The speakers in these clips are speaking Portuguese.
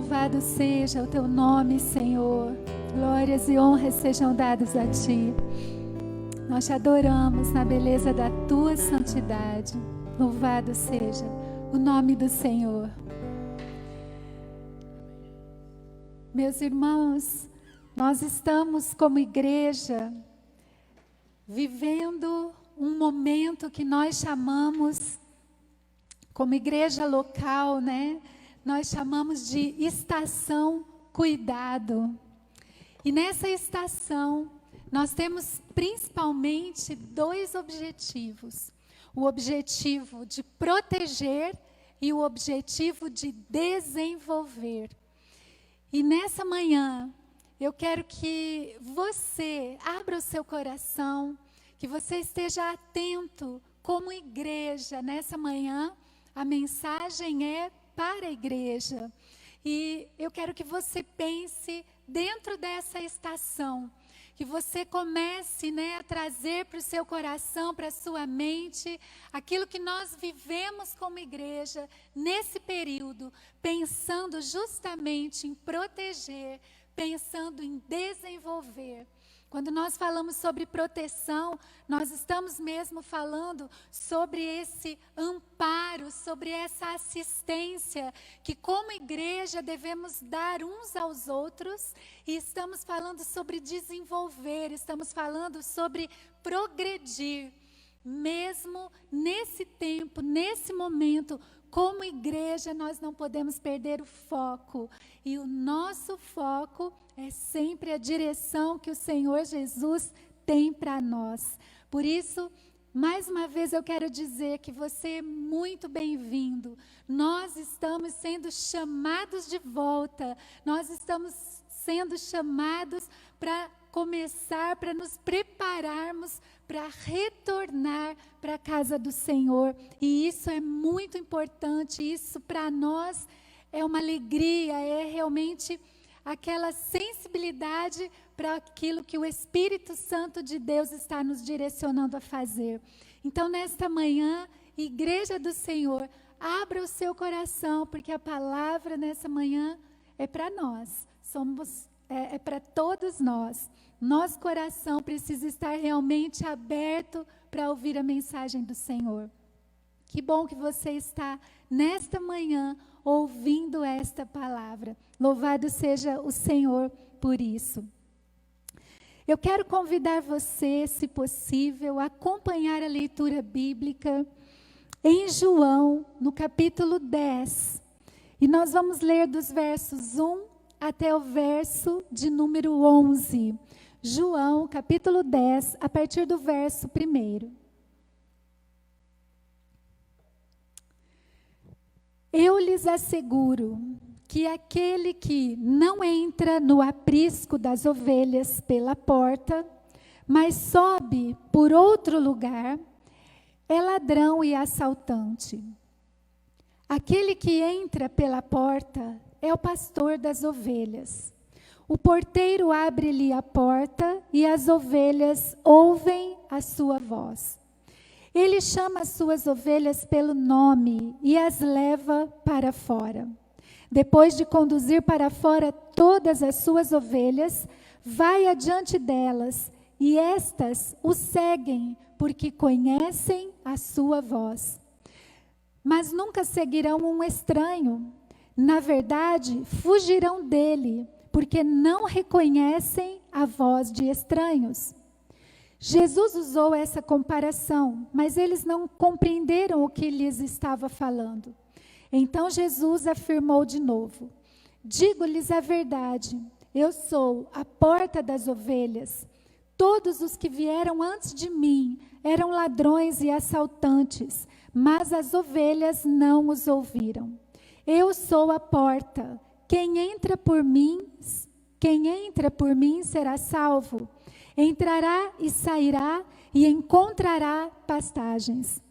Louvado seja o teu nome, Senhor. Glórias e honras sejam dadas a ti. Nós te adoramos na beleza da tua santidade. Louvado seja o nome do Senhor. Meus irmãos, nós estamos como igreja vivendo um momento que nós chamamos, como igreja local, né? Nós chamamos de estação cuidado. E nessa estação, nós temos principalmente dois objetivos. O objetivo de proteger e o objetivo de desenvolver. E nessa manhã, eu quero que você abra o seu coração, que você esteja atento como igreja. Nessa manhã, a mensagem é para a igreja. E eu quero que você pense dentro dessa estação, que você comece, a trazer para o seu coração, para a sua mente, aquilo que nós vivemos como igreja nesse período, pensando justamente em proteger, pensando em desenvolver. Quando nós falamos sobre proteção, nós estamos mesmo falando sobre esse amparo, sobre essa assistência que como igreja devemos dar uns aos outros, e estamos falando sobre desenvolver, estamos falando sobre progredir. Mesmo nesse tempo, nesse momento, como igreja, nós não podemos perder o foco. E o nosso foco é sempre a direção que o Senhor Jesus tem para nós. Por isso, mais uma vez eu quero dizer que você é muito bem-vindo. Nós estamos sendo chamados de volta. Nós estamos sendo chamados para começar, para nos prepararmos para retornar para a casa do Senhor. E isso é muito importante, isso para nós é uma alegria, é realmente aquela sensibilidade para aquilo que o Espírito Santo de Deus está nos direcionando a fazer. Então, nesta manhã, Igreja do Senhor, abra o seu coração, porque a palavra nessa manhã é para nós, é para todos nós. Nosso coração precisa estar realmente aberto para ouvir a mensagem do Senhor. Que bom que você está nesta manhã ouvindo esta palavra. Louvado seja o Senhor por isso. Eu quero convidar você, se possível, a acompanhar a leitura bíblica em João, no capítulo 10. E nós vamos ler dos versos 1 até o verso de número 11. João, capítulo 10, a partir do verso 1. Eu lhes asseguro que aquele que não entra no aprisco das ovelhas pela porta, mas sobe por outro lugar, é ladrão e assaltante. Aquele que entra pela porta é o pastor das ovelhas. O porteiro abre-lhe a porta e as ovelhas ouvem a sua voz. Ele chama as suas ovelhas pelo nome e as leva para fora. Depois de conduzir para fora todas as suas ovelhas, vai adiante delas e estas o seguem, porque conhecem a sua voz. Mas nunca seguirão um estranho. Na verdade, fugirão dele, porque não reconhecem a voz de estranhos. Jesus usou essa comparação, mas eles não compreenderam o que lhes estava falando. Então Jesus afirmou de novo: digo-lhes a verdade, eu sou a porta das ovelhas. Todos os que vieram antes de mim eram ladrões e assaltantes, mas as ovelhas não os ouviram. Eu sou a porta. Quem entra por mim será salvo. Entrará e sairá e encontrará pastagens.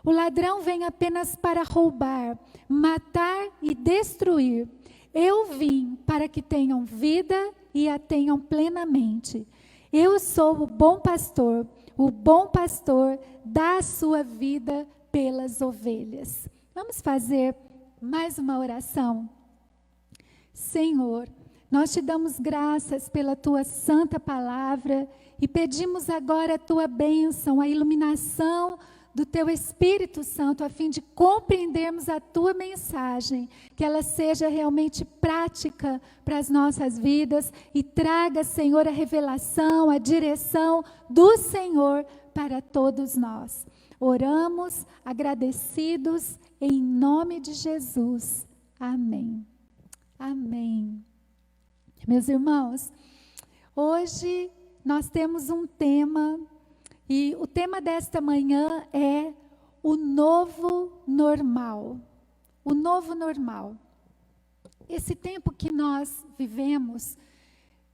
O ladrão vem apenas para roubar, matar e destruir. Eu vim para que tenham vida e a tenham plenamente. Eu sou o bom pastor. O bom pastor dá a sua vida pelas ovelhas. Vamos fazer mais uma oração? Senhor, nós te damos graças pela tua santa palavra e pedimos agora a tua bênção, a iluminação do teu Espírito Santo, a fim de compreendermos a tua mensagem, que ela seja realmente prática para as nossas vidas e traga, Senhor, a revelação, a direção do Senhor para todos nós. Oramos agradecidos em nome de Jesus. Amém. Amém. Meus irmãos, hoje nós temos um tema, e o tema desta manhã é o novo normal. O novo normal. Esse tempo que nós vivemos,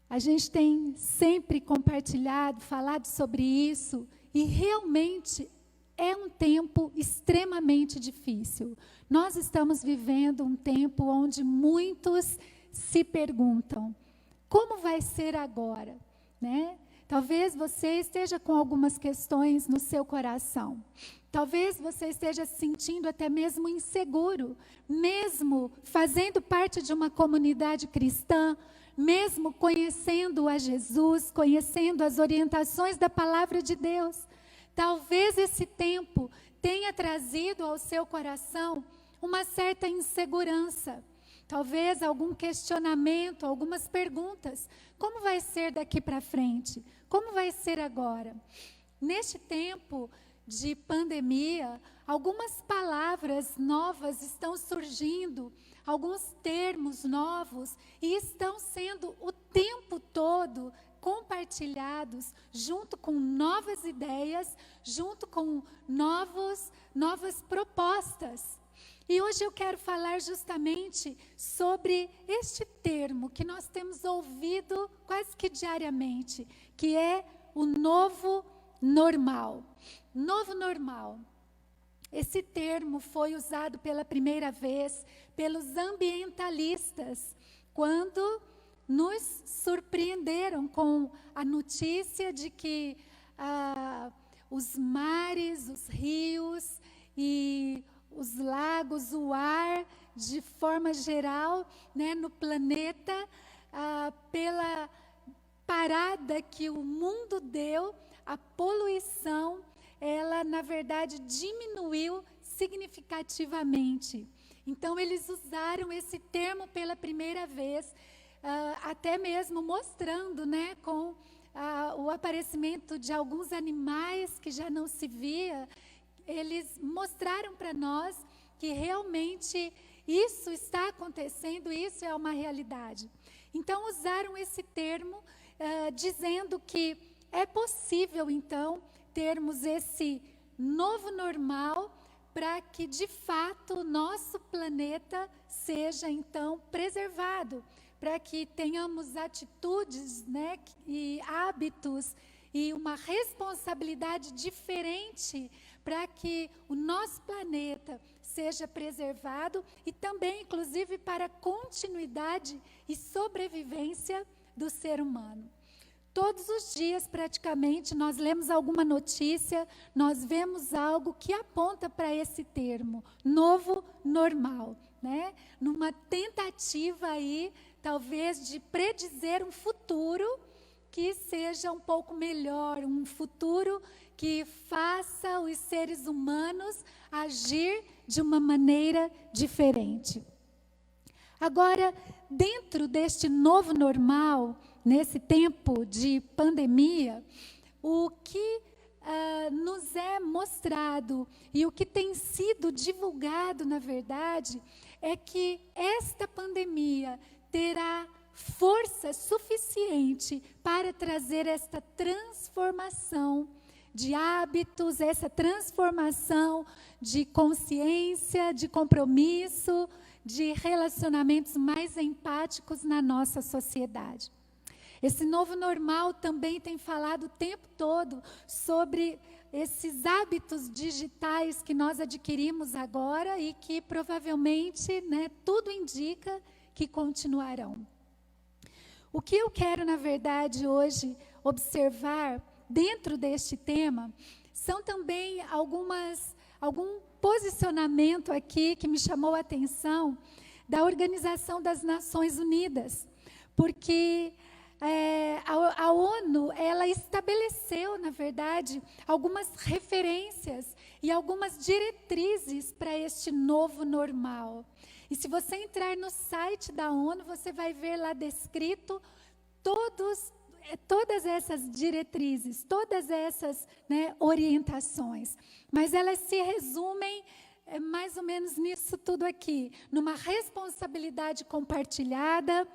a gente tem sempre compartilhado, falado sobre isso, e realmente é um tempo extremamente difícil. Nós estamos vivendo um tempo onde muitos se perguntam, como vai ser agora? Né? Talvez você esteja com algumas questões no seu coração. Talvez você esteja se sentindo até mesmo inseguro, mesmo fazendo parte de uma comunidade cristã, mesmo conhecendo a Jesus, conhecendo as orientações da palavra de Deus. Talvez esse tempo tenha trazido ao seu coração uma certa insegurança. Talvez algum questionamento, algumas perguntas. Como vai ser daqui para frente? Como vai ser agora? Neste tempo de pandemia, algumas palavras novas estão surgindo, alguns termos novos, e estão sendo o tempo todo compartilhados, junto com novas ideias, junto com novas propostas. E hoje eu quero falar justamente sobre este termo que nós temos ouvido quase que diariamente, que é o novo normal. Novo normal. Esse termo foi usado pela primeira vez pelos ambientalistas, quando nos surpreenderam com a notícia de que os mares, os rios e os lagos, o ar, de forma geral, né, no planeta, pela parada que o mundo deu, a poluição, ela, na verdade, diminuiu significativamente. Então, eles usaram esse termo pela primeira vez, até mesmo mostrando, né, com o aparecimento de alguns animais que já não se via. Eles mostraram para nós que realmente isso está acontecendo, isso é uma realidade. Então, usaram esse termo, dizendo que é possível, então, termos esse novo normal para que, de fato, o nosso planeta seja, então, preservado, para que tenhamos atitudes, né, e hábitos e uma responsabilidade diferente para que o nosso planeta seja preservado e também, inclusive, para a continuidade e sobrevivência do ser humano. Todos os dias, praticamente, nós lemos alguma notícia, nós vemos algo que aponta para esse termo, novo normal, né? Numa tentativa aí, talvez, de predizer um futuro que seja um pouco melhor, um futuro que faça os seres humanos agir de uma maneira diferente. Agora, dentro deste novo normal, nesse tempo de pandemia, o que nos é mostrado e o que tem sido divulgado, na verdade, é que esta pandemia terá força suficiente para trazer esta transformação de hábitos, essa transformação de consciência, de compromisso, de relacionamentos mais empáticos na nossa sociedade. Esse novo normal também tem falado o tempo todo sobre esses hábitos digitais que nós adquirimos agora e que provavelmente, né, tudo indica que continuarão. O que eu quero, na verdade, hoje observar dentro deste tema são também algum posicionamento aqui que me chamou a atenção da Organização das Nações Unidas, porque a ONU, ela estabeleceu, na verdade, algumas referências e algumas diretrizes para este novo normal. E se você entrar no site da ONU, você vai ver lá descrito todas essas diretrizes, todas essas, né, orientações. Mas elas se resumem mais ou menos nisso tudo aqui, numa responsabilidade compartilhada,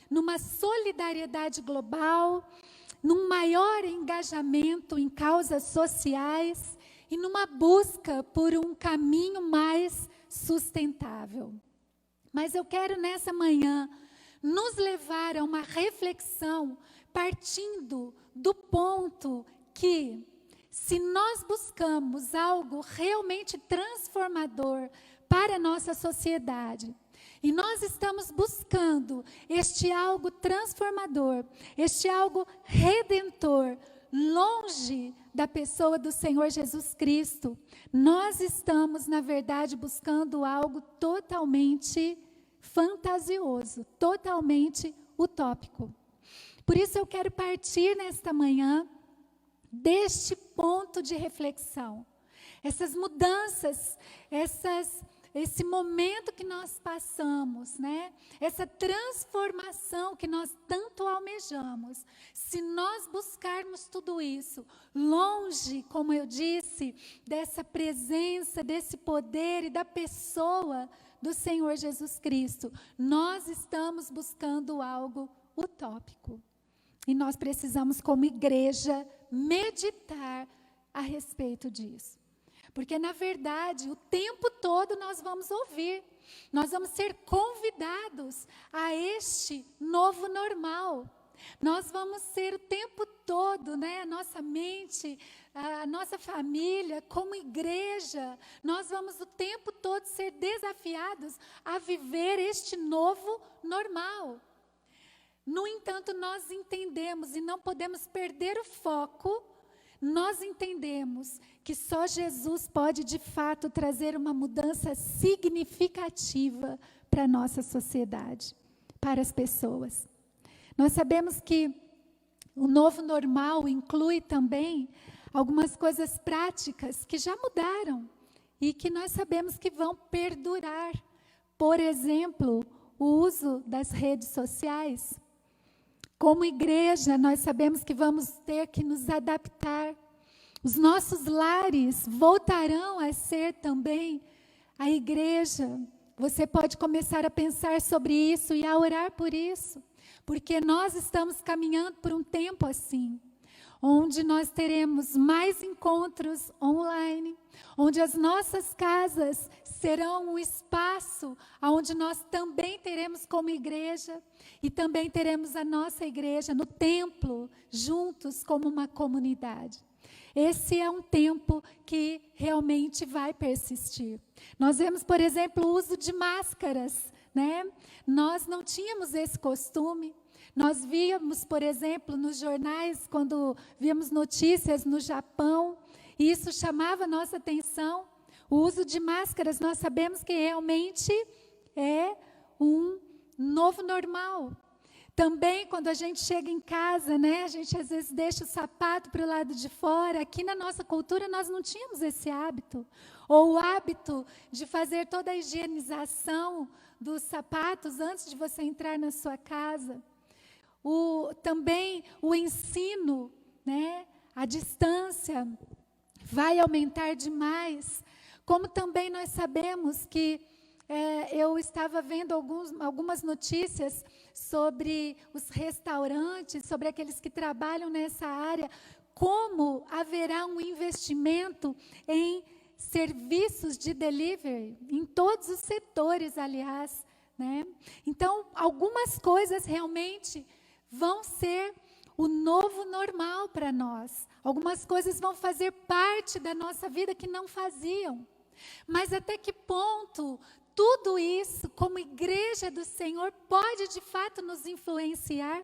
numa solidariedade global, num maior engajamento em causas sociais e numa busca por um caminho mais sustentável. Mas eu quero nessa manhã nos levar a uma reflexão partindo do ponto que, se nós buscamos algo realmente transformador para a nossa sociedade, e nós estamos buscando este algo transformador, este algo redentor, longe da pessoa do Senhor Jesus Cristo, nós estamos, na verdade, buscando algo totalmente fantasioso, totalmente utópico. Por isso eu quero partir nesta manhã deste ponto de reflexão. Essas mudanças, esse momento que nós passamos, né? Essa transformação que nós tanto almejamos. Se nós buscarmos tudo isso, longe, como eu disse, dessa presença, desse poder e da pessoa do Senhor Jesus Cristo, nós estamos buscando algo utópico. E nós precisamos, como igreja, meditar a respeito disso. Porque, na verdade, o tempo todo nós vamos ouvir, nós vamos ser convidados a este novo normal. Nós vamos ser o tempo todo, né, a nossa mente, a nossa família, como igreja, nós vamos o tempo todo ser desafiados a viver este novo normal. No entanto, nós entendemos e não podemos perder o foco. Nós entendemos que só Jesus pode, de fato, trazer uma mudança significativa para a nossa sociedade, para as pessoas. Nós sabemos que o novo normal inclui também algumas coisas práticas que já mudaram e que nós sabemos que vão perdurar. Por exemplo, o uso das redes sociais. Como igreja, nós sabemos que vamos ter que nos adaptar. Os nossos lares voltarão a ser também a igreja. Você pode começar a pensar sobre isso e a orar por isso, porque nós estamos caminhando por um tempo assim, onde nós teremos mais encontros online, onde as nossas casas serão um espaço onde nós também teremos como igreja, e também teremos a nossa igreja no templo, juntos como uma comunidade. Esse é um tempo que realmente vai persistir. Nós vemos, por exemplo, o uso de máscaras, né? Nós não tínhamos esse costume. Nós víamos, por exemplo, nos jornais, quando víamos notícias no Japão, e isso chamava a nossa atenção. O uso de máscaras, nós sabemos que realmente é um novo normal. Também, quando a gente chega em casa, né, a gente às vezes deixa o sapato para o lado de fora. Aqui na nossa cultura nós não tínhamos esse hábito. Ou o hábito de fazer toda a higienização dos sapatos antes de você entrar na sua casa. Também o ensino, né, à distância vai aumentar demais. Como também nós sabemos que eu estava vendo algumas notícias sobre os restaurantes, sobre aqueles que trabalham nessa área, como haverá um investimento em serviços de delivery, em todos os setores, aliás, né? Então, algumas coisas realmente vão ser o novo normal para nós. Algumas coisas vão fazer parte da nossa vida que não faziam. Mas até que ponto tudo isso, como igreja do Senhor, pode de fato nos influenciar?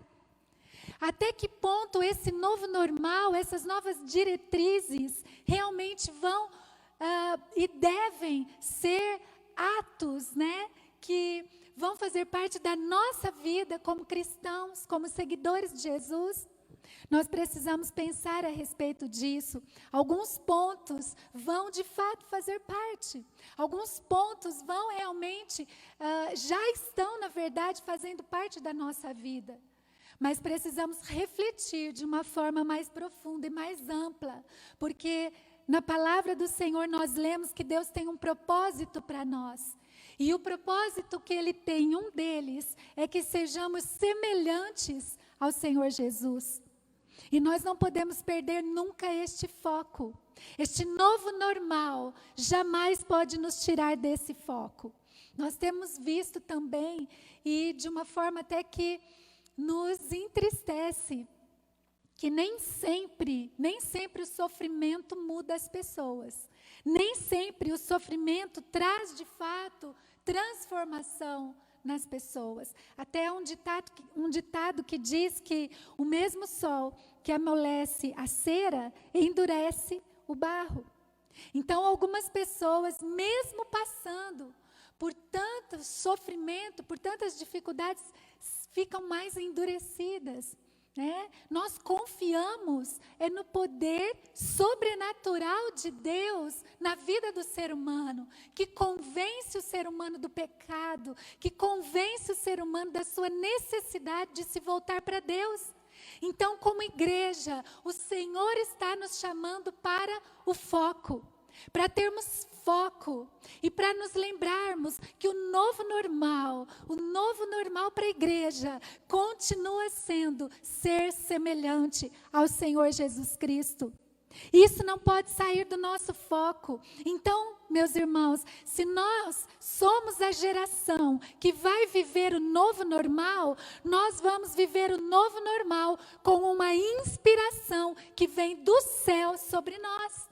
Até que ponto esse novo normal, essas novas diretrizes, realmente vão e devem ser atos, né, que vão vão fazer parte da nossa vida como cristãos, como seguidores de Jesus. Nós precisamos pensar a respeito disso. Alguns pontos vão de fato fazer parte. Alguns pontos vão realmente, já estão na verdade fazendo parte da nossa vida. Mas precisamos refletir de uma forma mais profunda e mais ampla. Porque na palavra do Senhor nós lemos que Deus tem um propósito para nós. E o propósito que Ele tem, um deles, é que sejamos semelhantes ao Senhor Jesus. E nós não podemos perder nunca este foco. Este novo normal jamais pode nos tirar desse foco. Nós temos visto também, e de uma forma até que nos entristece, que nem sempre o sofrimento muda as pessoas. Nem sempre o sofrimento traz de fato transformação nas pessoas. Até um ditado que diz que o mesmo sol que amolece a cera endurece o barro. Então, algumas pessoas, mesmo passando por tanto sofrimento, por tantas dificuldades, ficam mais endurecidas. Nós confiamos no poder sobrenatural de Deus na vida do ser humano, que convence o ser humano do pecado, que convence o ser humano da sua necessidade de se voltar para Deus. Então, como igreja, o Senhor está nos chamando para o foco, para termos foco e para nos lembrarmos que o novo normal para a igreja continua sendo ser semelhante ao Senhor Jesus Cristo. Isso não pode sair do nosso foco. Então, meus irmãos, se nós somos a geração que vai viver o novo normal, nós vamos viver o novo normal com uma inspiração que vem do céu sobre nós.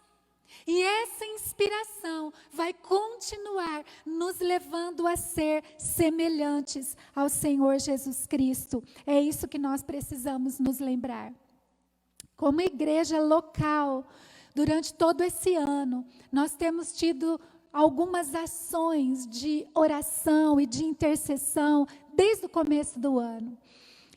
E essa inspiração vai continuar nos levando a ser semelhantes ao Senhor Jesus Cristo. É isso que nós precisamos nos lembrar. Como igreja local, durante todo esse ano, nós temos tido algumas ações de oração e de intercessão desde o começo do ano.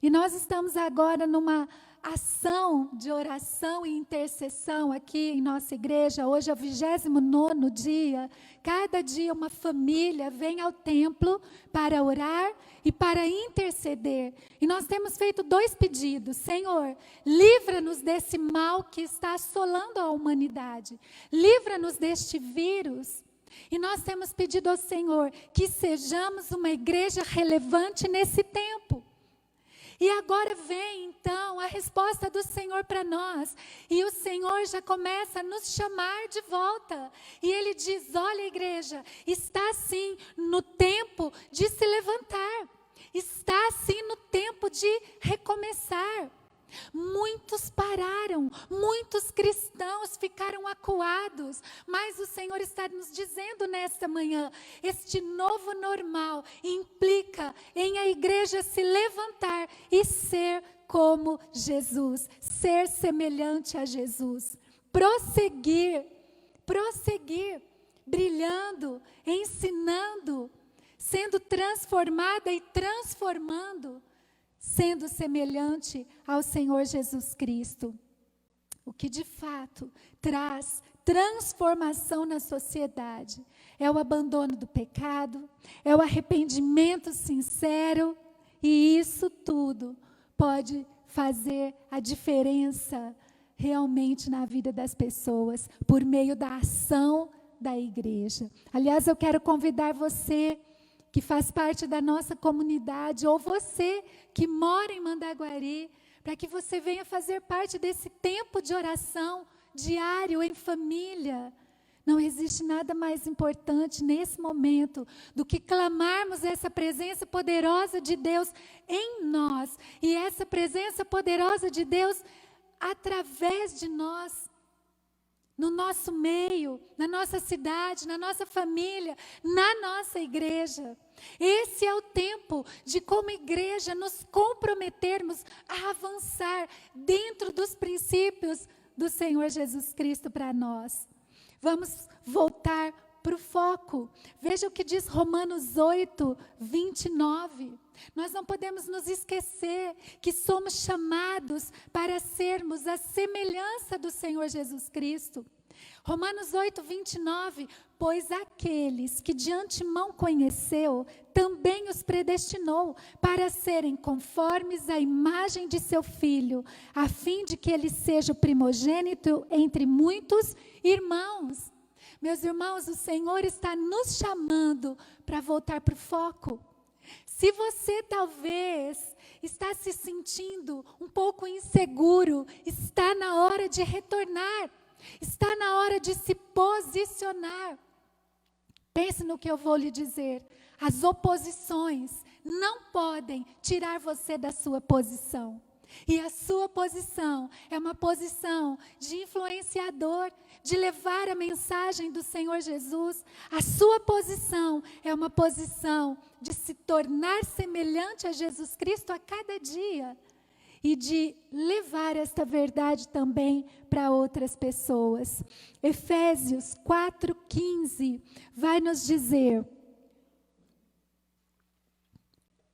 E nós estamos agora numa ação de oração e intercessão aqui em nossa igreja. Hoje é o 29º dia. Cada dia uma família vem ao templo para orar e para interceder. E nós temos feito 2 pedidos. Senhor, livra-nos desse mal que está assolando a humanidade. Livra-nos deste vírus. E nós temos pedido ao Senhor que sejamos uma igreja relevante nesse tempo. E agora vem, então, a resposta do Senhor para nós. E o Senhor já começa a nos chamar de volta. E Ele diz, olha, igreja, está sim no tempo de se levantar. Está sim no tempo de recomeçar. Muitos pararam, muitos cristãos ficaram acuados, mas o Senhor está nos dizendo nesta manhã, este novo normal implica em a igreja se levantar e ser como Jesus, ser semelhante a Jesus, prosseguir, brilhando, ensinando, sendo transformada e transformando, sendo semelhante ao Senhor Jesus Cristo. O que de fato traz transformação na sociedade é o abandono do pecado, é o arrependimento sincero, e isso tudo pode fazer a diferença realmente na vida das pessoas, por meio da ação da igreja. Aliás, eu quero convidar você que faz parte da nossa comunidade, ou você que mora em Mandaguari, para que você venha fazer parte desse tempo de oração diário em família. Não existe nada mais importante nesse momento do que clamarmos essa presença poderosa de Deus em nós, e essa presença poderosa de Deus através de nós, no nosso meio, na nossa cidade, na nossa família, na nossa igreja. Esse é o tempo de, como igreja, nos comprometermos a avançar dentro dos princípios do Senhor Jesus Cristo para nós. Vamos voltar para o foco. Veja o que diz Romanos 8, 29. Nós não podemos nos esquecer que somos chamados para sermos a semelhança do Senhor Jesus Cristo. Romanos 8, 29, pois aqueles que de antemão conheceu, também os predestinou para serem conformes à imagem de seu Filho, a fim de que ele seja o primogênito entre muitos irmãos. Meus irmãos, o Senhor está nos chamando para voltar para o foco. Se você talvez está se sentindo um pouco inseguro, está na hora de retornar. Está na hora de se posicionar. Pense no que eu vou lhe dizer. As oposições não podem tirar você da sua posição. E a sua posição é uma posição de influenciador, de levar a mensagem do Senhor Jesus. A sua posição é uma posição de se tornar semelhante a Jesus Cristo a cada dia. E de levar esta verdade também para outras pessoas. Efésios 4,15 vai nos dizer: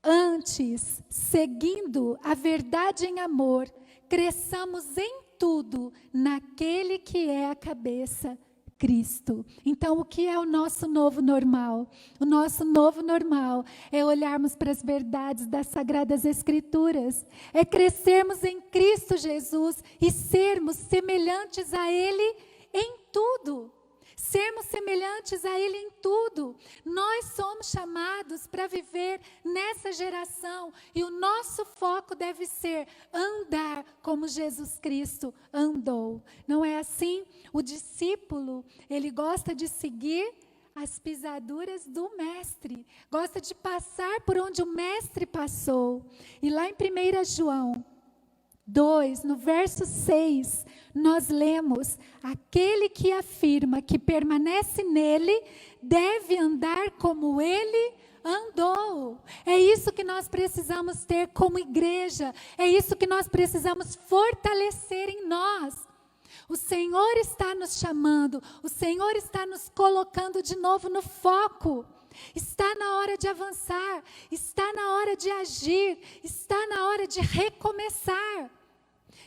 antes, seguindo a verdade em amor, cresçamos em tudo naquele que é a cabeça, Cristo. Então, o que é o nosso novo normal? O nosso novo normal é olharmos para as verdades das Sagradas Escrituras, é crescermos em Cristo Jesus e sermos semelhantes a Ele em tudo. Sermos semelhantes a Ele em tudo. Nós somos chamados para viver nessa geração e o nosso foco deve ser andar como Jesus Cristo andou. Não é assim? O discípulo, ele gosta de seguir as pisaduras do mestre, gosta de passar por onde o mestre passou. E lá em 1 João 2, no verso 6, nós lemos: aquele que afirma que permanece nele, deve andar como ele andou. É isso que nós precisamos ter como igreja, é isso que nós precisamos fortalecer em nós. O Senhor está nos chamando, o Senhor está nos colocando de novo no foco. Está na hora de avançar, está na hora de agir, está na hora de recomeçar.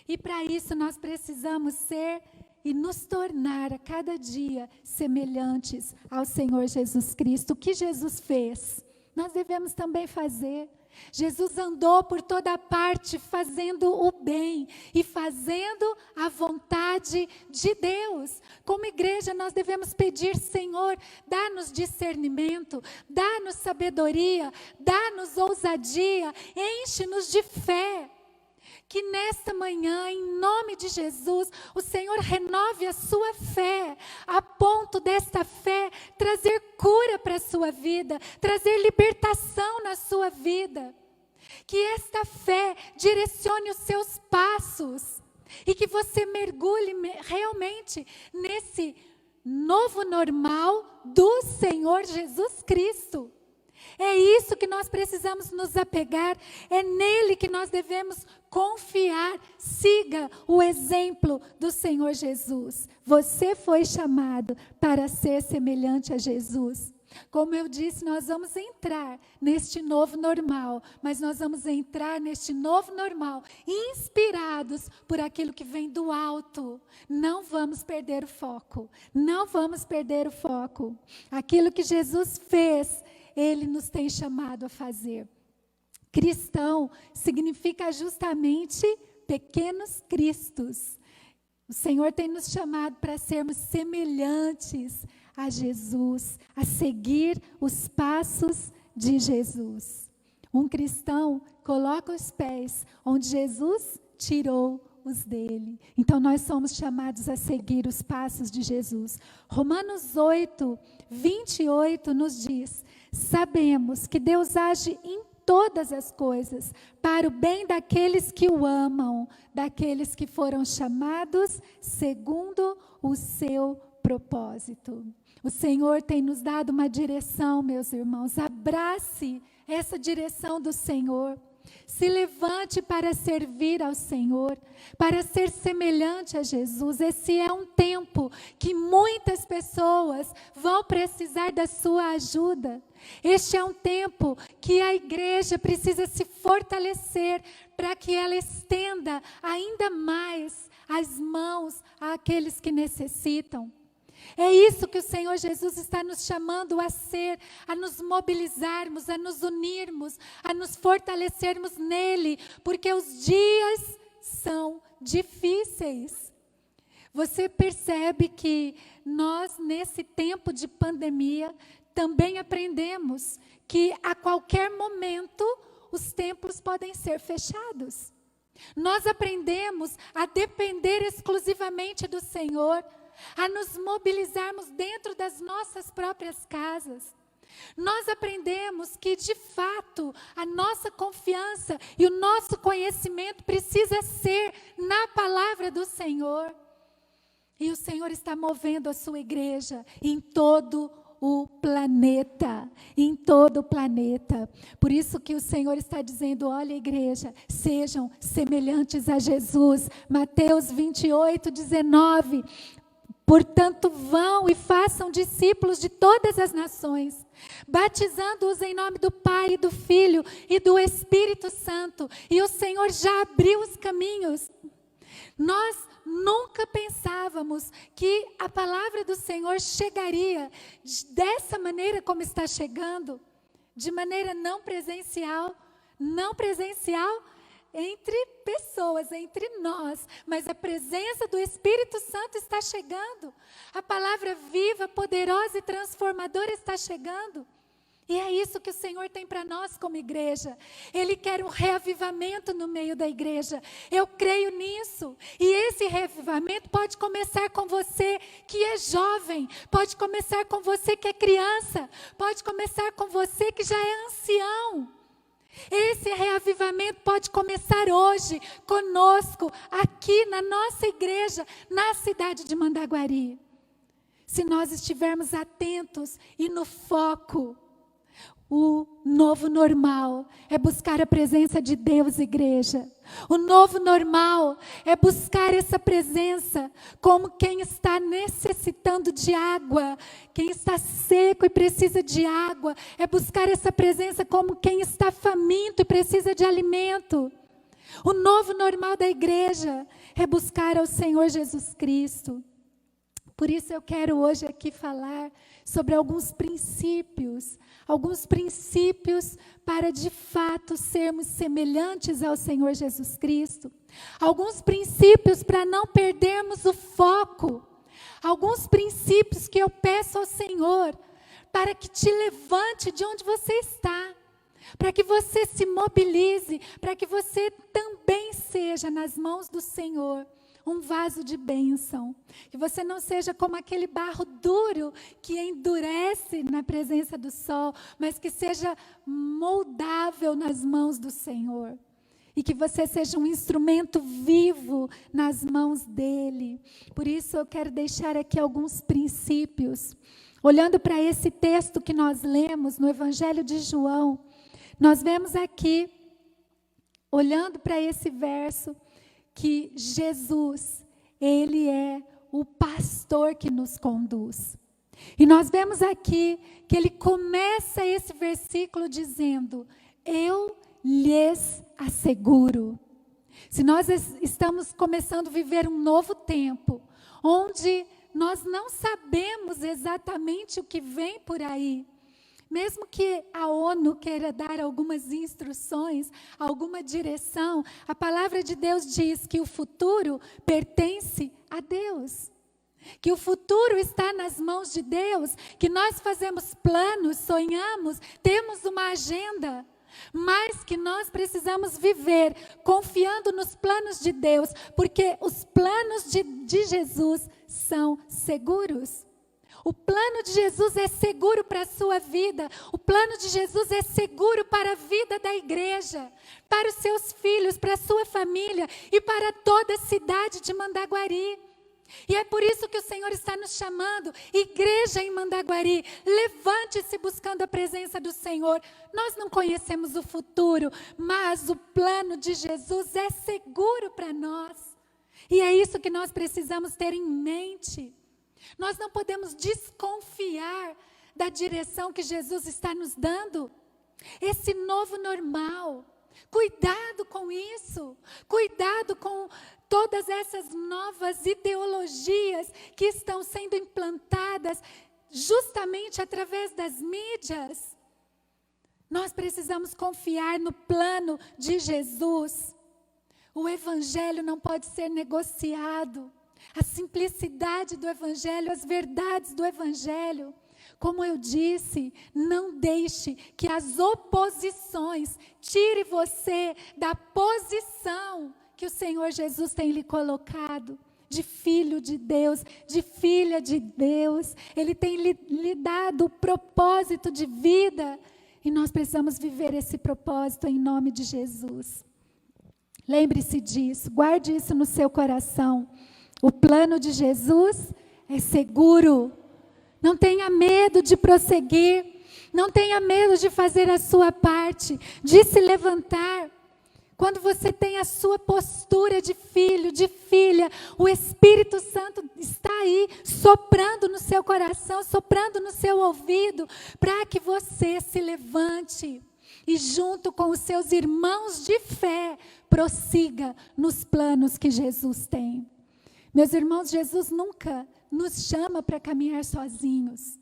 E para isso nós precisamos ser e nos tornar a cada dia semelhantes ao Senhor Jesus Cristo. O que Jesus fez, nós devemos também fazer. Jesus andou por toda parte fazendo o bem e fazendo a vontade de Deus. Como igreja nós devemos pedir: Senhor, dá-nos discernimento, dá-nos sabedoria, dá-nos ousadia, enche-nos de fé. Que nesta manhã, em nome de Jesus, o Senhor renove a sua fé, a ponto desta fé trazer cura para a sua vida, trazer libertação na sua vida. Que esta fé direcione os seus passos e que você mergulhe realmente nesse novo normal do Senhor Jesus Cristo. É isso que nós precisamos nos apegar, é nele que nós devemos confiar. Siga o exemplo do Senhor Jesus. Você foi chamado para ser semelhante a Jesus. Como eu disse, nós vamos entrar neste novo normal, mas nós vamos entrar neste novo normal inspirados por aquilo que vem do alto. Não vamos perder o foco, não vamos perder o foco. Aquilo que Jesus fez, Ele nos tem chamado a fazer. Cristão significa justamente pequenos cristos. O Senhor tem nos chamado para sermos semelhantes a Jesus, a seguir os passos de Jesus. Um cristão coloca os pés onde Jesus tirou os dele. Então nós somos chamados a seguir os passos de Jesus. Romanos 8, 28 nos diz: sabemos que Deus age em todas as coisas para o bem daqueles que o amam, daqueles que foram chamados segundo o seu propósito. O Senhor tem nos dado uma direção, meus irmãos. Abrace essa direção do Senhor. Se levante para servir ao Senhor, para ser semelhante a Jesus. Esse é um tempo que muitas pessoas vão precisar da sua ajuda. Este é um tempo que a igreja precisa se fortalecer para que ela estenda ainda mais as mãos àqueles que necessitam. É isso que o Senhor Jesus está nos chamando a ser, a nos mobilizarmos, a nos unirmos, a nos fortalecermos nele, porque os dias são difíceis. Você percebe que nós, nesse tempo de pandemia, também aprendemos que a qualquer momento os templos podem ser fechados. Nós aprendemos a depender exclusivamente do Senhor, a nos mobilizarmos dentro das nossas próprias casas. Nós aprendemos que, de fato, a nossa confiança e o nosso conhecimento precisa ser na palavra do Senhor. E o Senhor está movendo a sua igreja em todo o planeta, em todo o planeta. Por isso que o Senhor está dizendo, olha, igreja, sejam semelhantes a Jesus. Mateus 28:19. Portanto, vão e façam discípulos de todas as nações, batizando-os em nome do Pai, do Filho e do Espírito Santo. E o Senhor já abriu os caminhos. Nós nunca pensávamos que a palavra do Senhor chegaria dessa maneira como está chegando, de maneira não presencial entre pessoas, entre nós, mas a presença do Espírito Santo está chegando. A palavra viva, poderosa e transformadora está chegando. E é isso que o Senhor tem para nós como igreja. Ele quer um reavivamento no meio da igreja. Eu creio nisso. E esse reavivamento pode começar com você que é jovem, pode começar com você que é criança, pode começar com você que já é ancião. Esse reavivamento pode começar hoje, conosco, aqui na nossa igreja, na cidade de Mandaguari. Se nós estivermos atentos e no foco, o novo normal é buscar a presença de Deus, igreja. O novo normal é buscar essa presença como quem está necessitando de água, quem está seco e precisa de água. É buscar essa presença como quem está faminto e precisa de alimento. O novo normal da igreja é buscar ao Senhor Jesus Cristo. Por isso eu quero hoje aqui falar sobre alguns princípios para de fato sermos semelhantes ao Senhor Jesus Cristo. Alguns princípios para não perdermos o foco. Alguns princípios que eu peço ao Senhor para que te levante de onde você está. Para que você se mobilize, para que você também seja nas mãos do Senhor um vaso de bênção, que você não seja como aquele barro duro que endurece na presença do sol, mas que seja moldável nas mãos do Senhor, e que você seja um instrumento vivo nas mãos dele. Por isso eu quero deixar aqui alguns princípios, olhando para esse texto que nós lemos no Evangelho de João. Nós vemos aqui, olhando para esse verso, que Jesus, Ele é o pastor que nos conduz. E nós vemos aqui que Ele começa esse versículo dizendo, eu lhes asseguro. Se nós estamos começando a viver um novo tempo, onde nós não sabemos exatamente o que vem por aí, mesmo que a ONU queira dar algumas instruções, alguma direção, a palavra de Deus diz que o futuro pertence a Deus. Que o futuro está nas mãos de Deus, que nós fazemos planos, sonhamos, temos uma agenda, mas que nós precisamos viver confiando nos planos de Deus, porque os planos de Jesus são seguros. O plano de Jesus é seguro para a sua vida. O plano de Jesus é seguro para a vida da igreja, para os seus filhos, para a sua família e para toda a cidade de Mandaguari. E é por isso que o Senhor está nos chamando, igreja em Mandaguari, levante-se buscando a presença do Senhor. Nós não conhecemos o futuro, mas o plano de Jesus é seguro para nós. E é isso que nós precisamos ter em mente. Nós não podemos desconfiar da direção que Jesus está nos dando. Esse novo normal. Cuidado com isso. Cuidado com todas essas novas ideologias que estão sendo implantadas justamente através das mídias. Nós precisamos confiar no plano de Jesus. O Evangelho não pode ser negociado. A simplicidade do Evangelho, as verdades do Evangelho. Como eu disse, não deixe que as oposições tire você da posição que o Senhor Jesus tem lhe colocado, de filho de Deus, de filha de Deus. Ele tem lhe dado o propósito de vida e nós precisamos viver esse propósito em nome de Jesus. Lembre-se disso, guarde isso no seu coração. O plano de Jesus é seguro. Não tenha medo de prosseguir, não tenha medo de fazer a sua parte, de se levantar. Quando você tem a sua postura de filho, de filha, o Espírito Santo está aí, soprando no seu coração, soprando no seu ouvido, para que você se levante e junto com os seus irmãos de fé, prossiga nos planos que Jesus tem. Meus irmãos, Jesus nunca nos chama para caminhar sozinhos.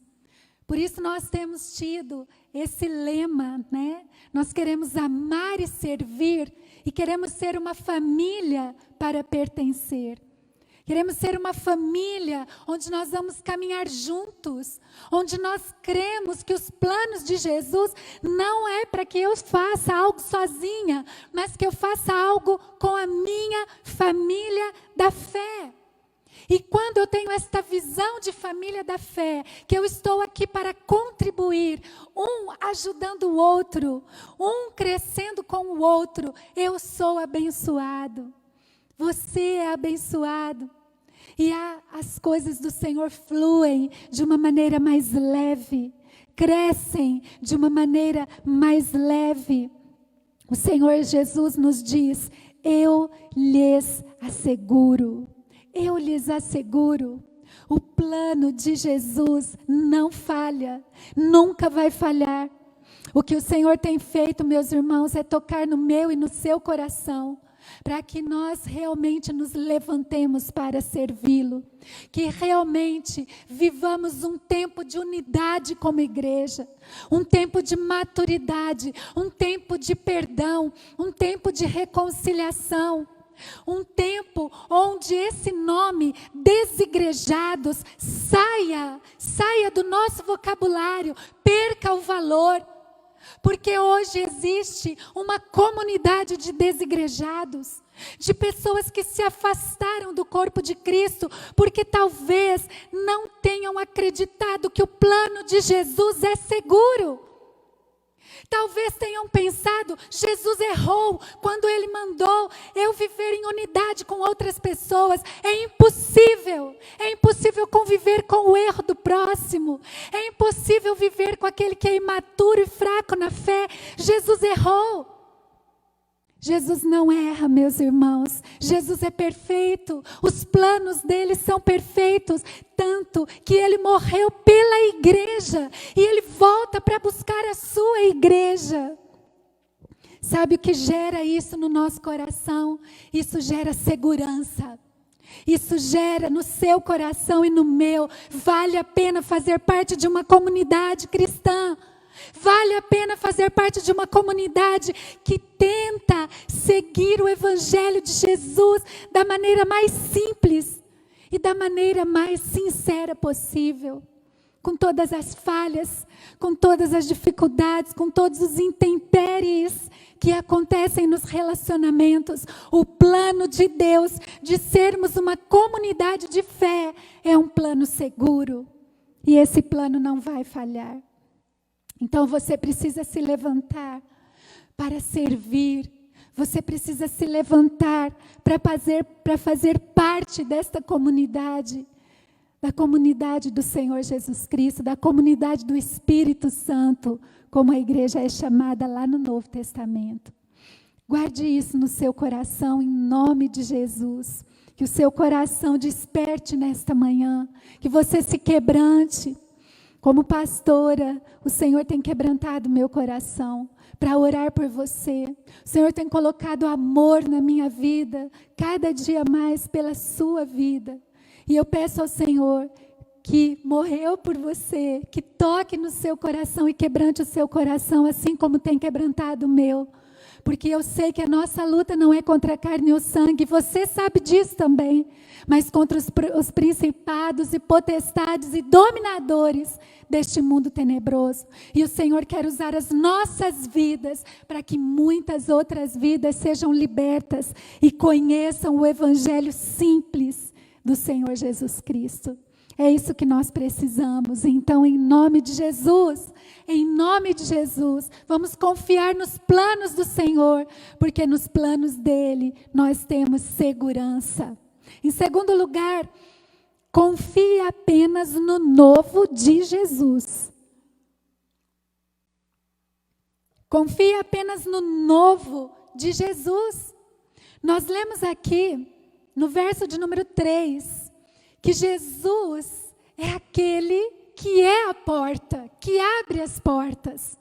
Por isso nós temos tido esse lema, né? Nós queremos amar e servir e queremos ser uma família para pertencer. Queremos ser uma família onde nós vamos caminhar juntos, onde nós cremos que os planos de Jesus não é para que eu faça algo sozinha, mas que eu faça algo com a minha família da fé. E quando eu tenho esta visão de família da fé, que eu estou aqui para contribuir, um ajudando o outro, um crescendo com o outro, eu sou abençoado. Você é abençoado. E as coisas do Senhor fluem de uma maneira mais leve, crescem de uma maneira mais leve. O Senhor Jesus nos diz: eu lhes asseguro. Eu lhes asseguro, o plano de Jesus não falha, nunca vai falhar. O que o Senhor tem feito, meus irmãos, é tocar no meu e no seu coração, para que nós realmente nos levantemos para servi-lo, que realmente vivamos um tempo de unidade como igreja, um tempo de maturidade, um tempo de perdão, um tempo de reconciliação. Um tempo onde esse nome, desigrejados, saia do nosso vocabulário, perca o valor. Porque hoje existe uma comunidade de desigrejados, de pessoas que se afastaram do corpo de Cristo, porque talvez não tenham acreditado que o plano de Jesus é seguro. Talvez tenham pensado, Jesus errou quando Ele mandou eu viver em unidade com outras pessoas. É impossível conviver com o erro do próximo. É impossível viver com aquele que é imaturo e fraco na fé. Jesus errou. Jesus não erra, meus irmãos. Jesus é perfeito. Os planos dele são perfeitos. Tanto que ele morreu pela igreja. E ele volta para buscar a sua igreja. Sabe o que gera isso no nosso coração? Isso gera segurança. Isso gera no seu coração e no meu. Vale a pena fazer parte de uma comunidade cristã. Vale a pena fazer parte de uma comunidade que tenta seguir o Evangelho de Jesus da maneira mais simples e da maneira mais sincera possível. Com todas as falhas, com todas as dificuldades, com todos os intempéries que acontecem nos relacionamentos. O plano de Deus de sermos uma comunidade de fé é um plano seguro. E esse plano não vai falhar. Então você precisa se levantar para servir. Você precisa se levantar para fazer parte desta comunidade, da comunidade do Senhor Jesus Cristo, da comunidade do Espírito Santo, como a igreja é chamada lá no Novo Testamento. Guarde isso no seu coração, em nome de Jesus. Que o seu coração desperte nesta manhã, que você se quebrante. Como pastora, o Senhor tem quebrantado meu coração para orar por você. O Senhor tem colocado amor na minha vida, cada dia mais pela sua vida. E eu peço ao Senhor que morreu por você, que toque no seu coração e quebrante o seu coração, assim como tem quebrantado o meu. Porque eu sei que a nossa luta não é contra a carne ou sangue, você sabe disso também, mas contra os principados e potestades e dominadores deste mundo tenebroso. E o Senhor quer usar as nossas vidas para que muitas outras vidas sejam libertas e conheçam o evangelho simples do Senhor Jesus Cristo. É isso que nós precisamos. Então, em nome de Jesus, vamos confiar nos planos do Senhor, porque nos planos dele nós temos segurança. Em segundo lugar, confie apenas no novo de Jesus. Confie apenas no novo de Jesus. Nós lemos aqui, no verso de número 3, que Jesus é aquele que é a porta, que abre as portas.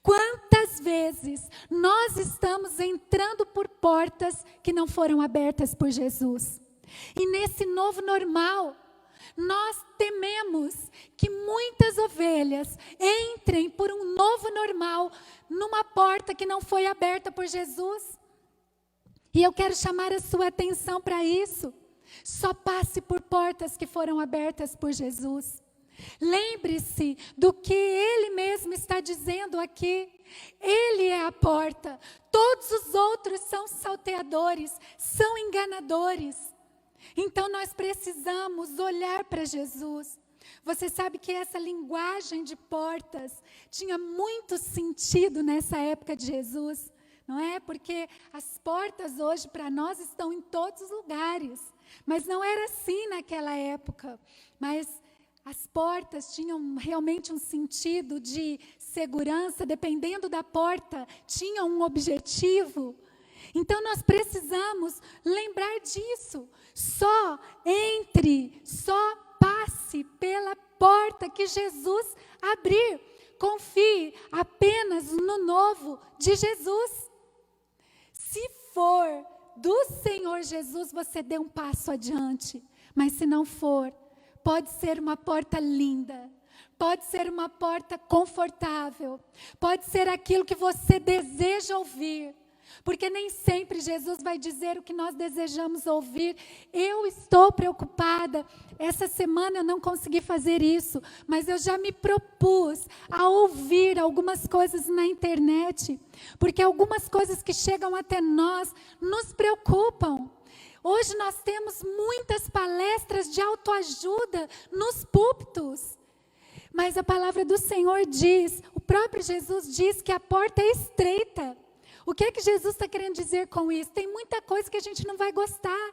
Quantas vezes nós estamos entrando por portas que não foram abertas por Jesus? E nesse novo normal, nós tememos que muitas ovelhas entrem por um novo normal, numa porta que não foi aberta por Jesus. E eu quero chamar a sua atenção para isso. Só passe por portas que foram abertas por Jesus. Lembre-se do que Ele mesmo está dizendo aqui. Ele é a porta. Todos os outros são salteadores, são enganadores. Então nós precisamos olhar para Jesus. Você sabe que essa linguagem de portas tinha muito sentido nessa época de Jesus, não é? Porque as portas hoje para nós estão em todos os lugares. Mas não era assim naquela época. Mas as portas tinham realmente um sentido de segurança, dependendo da porta, tinha um objetivo. Então nós precisamos lembrar disso. Só passe pela porta que Jesus abrir. Confie apenas no novo de Jesus. Se for do Senhor Jesus, você dê um passo adiante. Mas se não for, pode ser uma porta linda, pode ser uma porta confortável, pode ser aquilo que você deseja ouvir. Porque nem sempre Jesus vai dizer o que nós desejamos ouvir. Eu estou preocupada. Essa semana eu não consegui fazer isso, mas eu já me propus a ouvir algumas coisas na internet. Porque algumas coisas que chegam até nós nos preocupam. Hoje nós temos muitas palestras de autoajuda nos púlpitos. Mas a palavra do Senhor diz, o próprio Jesus diz que a porta é estreita. O que é que Jesus está querendo dizer com isso? Tem muita coisa que a gente não vai gostar.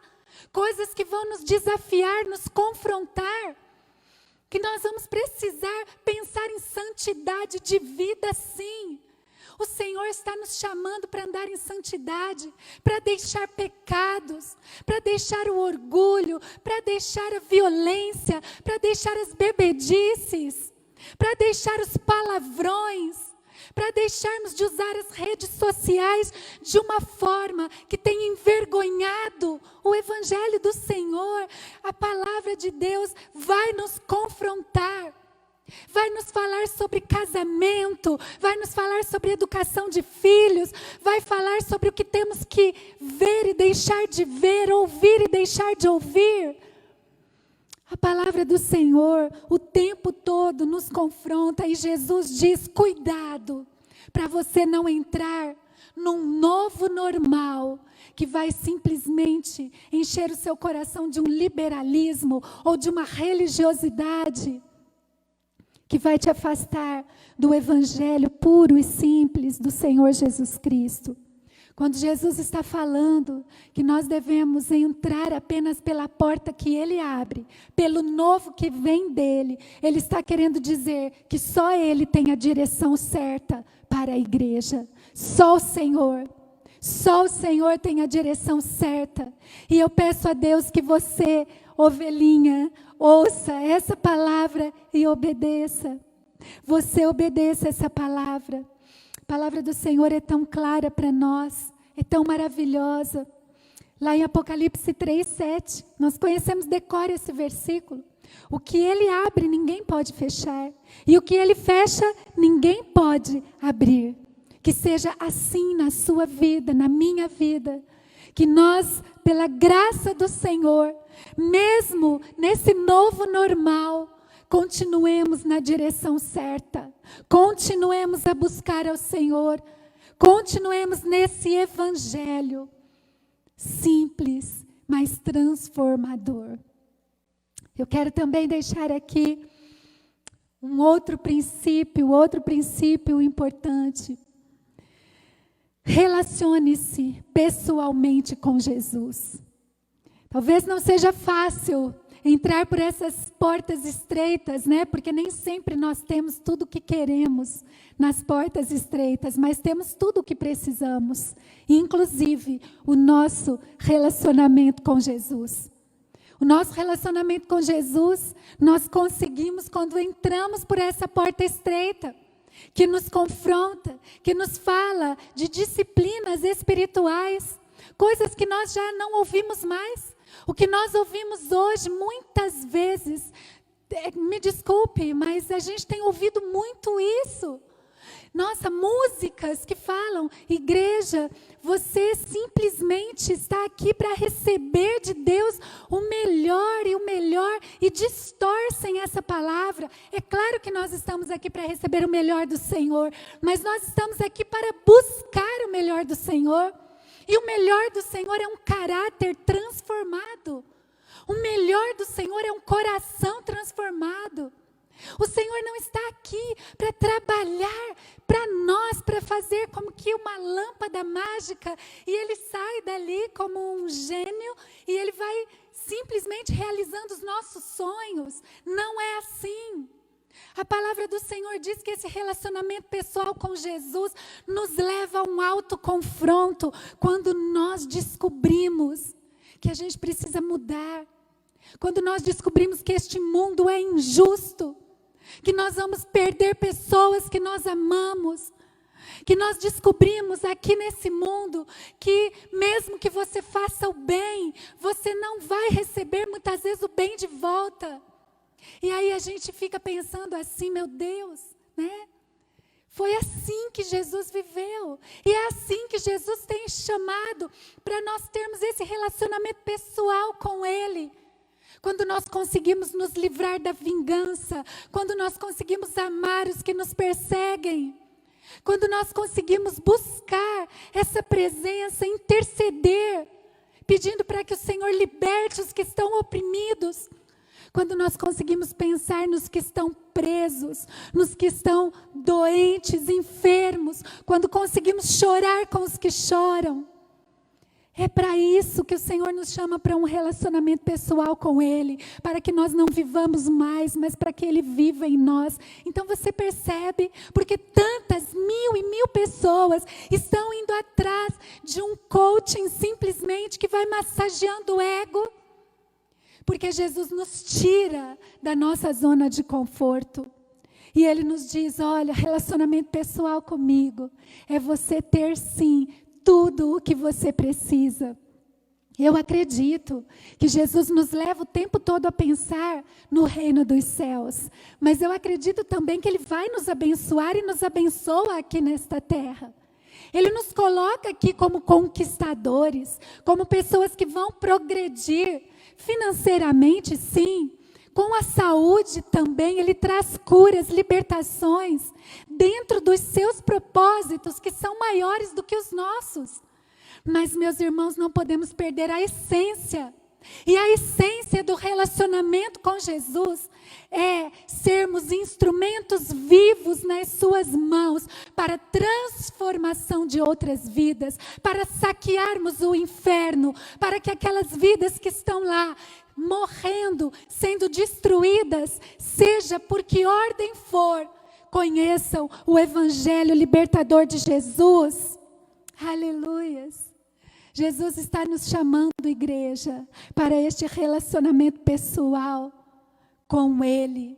Coisas que vão nos desafiar, nos confrontar. Que nós vamos precisar pensar em santidade de vida, sim. O Senhor está nos chamando para andar em santidade, para deixar pecados, para deixar o orgulho, para deixar a violência, para deixar as bebedices, para deixar os palavrões, para deixarmos de usar as redes sociais de uma forma que tenha envergonhado o Evangelho do Senhor. A palavra de Deus vai nos confrontar, vai nos falar sobre casamento, vai nos falar sobre educação de filhos, vai falar sobre o que temos que ver e deixar de ver, ouvir e deixar de ouvir. A palavra do Senhor o tempo todo nos confronta e Jesus diz, cuidado, para você não entrar num novo normal que vai simplesmente encher o seu coração de um liberalismo ou de uma religiosidade que vai te afastar do evangelho puro e simples do Senhor Jesus Cristo. Quando Jesus está falando que nós devemos entrar apenas pela porta que Ele abre, pelo novo que vem dEle, Ele está querendo dizer que só Ele tem a direção certa para a igreja. Só o Senhor tem a direção certa. E eu peço a Deus que você, ovelhinha, ouça essa palavra e obedeça. Você obedeça essa palavra. A palavra do Senhor é tão clara para nós, é tão maravilhosa. Lá em Apocalipse 3:7, nós conhecemos de cor esse versículo. O que Ele abre, ninguém pode fechar. E o que Ele fecha, ninguém pode abrir. Que seja assim na sua vida, na minha vida. Que nós, pela graça do Senhor, mesmo nesse novo normal, continuemos na direção certa, continuemos a buscar ao Senhor, continuemos nesse evangelho simples, mas transformador. Eu quero também deixar aqui um outro princípio importante. Relacione-se pessoalmente com Jesus. Talvez não seja fácil entrar por essas portas estreitas, né? Porque nem sempre nós temos tudo o que queremos nas portas estreitas, mas temos tudo o que precisamos, inclusive o nosso relacionamento com Jesus. O nosso relacionamento com Jesus, nós conseguimos quando entramos por essa porta estreita, que nos confronta, que nos fala de disciplinas espirituais, coisas que nós já não ouvimos mais. O que nós ouvimos hoje, muitas vezes, me desculpe, mas a gente tem ouvido muito isso. Nossa, músicas que falam, igreja, você simplesmente está aqui para receber de Deus o melhor e distorcem essa palavra. É claro que nós estamos aqui para receber o melhor do Senhor, mas nós estamos aqui para buscar o melhor do Senhor. E o melhor do Senhor é um caráter transformado. O melhor do Senhor é um coração transformado. O Senhor não está aqui para trabalhar para nós, para fazer como que uma lâmpada mágica e Ele sai dali como um gênio e Ele vai simplesmente realizando os nossos sonhos. Não é assim. A palavra do Senhor diz que esse relacionamento pessoal com Jesus nos leva a um autoconfronto quando nós descobrimos que a gente precisa mudar. Quando nós descobrimos que este mundo é injusto, que nós vamos perder pessoas que nós amamos, que nós descobrimos aqui nesse mundo que mesmo que você faça o bem, você não vai receber muitas vezes o bem de volta. E aí a gente fica pensando assim, meu Deus, né? Foi assim que Jesus viveu. E é assim que Jesus tem chamado para nós termos esse relacionamento pessoal com Ele. Quando nós conseguimos nos livrar da vingança, quando nós conseguimos amar os que nos perseguem, quando nós conseguimos buscar essa presença, interceder, pedindo para que o Senhor liberte os que estão oprimidos, quando nós conseguimos pensar nos que estão presos, nos que estão doentes, enfermos, quando conseguimos chorar com os que choram. É para isso que o Senhor nos chama para um relacionamento pessoal com Ele, para que nós não vivamos mais, mas para que Ele viva em nós. Então você percebe, porque tantas mil pessoas estão indo atrás de um coaching simplesmente que vai massageando o ego, porque Jesus nos tira da nossa zona de conforto. E Ele nos diz, olha, relacionamento pessoal comigo é você ter sim tudo o que você precisa. Eu acredito que Jesus nos leva o tempo todo a pensar no reino dos céus. Mas eu acredito também que Ele vai nos abençoar e nos abençoa aqui nesta terra. Ele nos coloca aqui como conquistadores, como pessoas que vão progredir financeiramente, sim. Com a saúde também, Ele traz curas, libertações, dentro dos seus propósitos, que são maiores do que os nossos. Mas, meus irmãos, não podemos perder a essência. E a essência do relacionamento com Jesus é sermos instrumentos vivos nas suas mãos para transformação de outras vidas, para saquearmos o inferno, para que aquelas vidas que estão lá morrendo, sendo destruídas, seja por que ordem for, conheçam o evangelho libertador de Jesus. Aleluias. Jesus está nos chamando, igreja, para este relacionamento pessoal com Ele.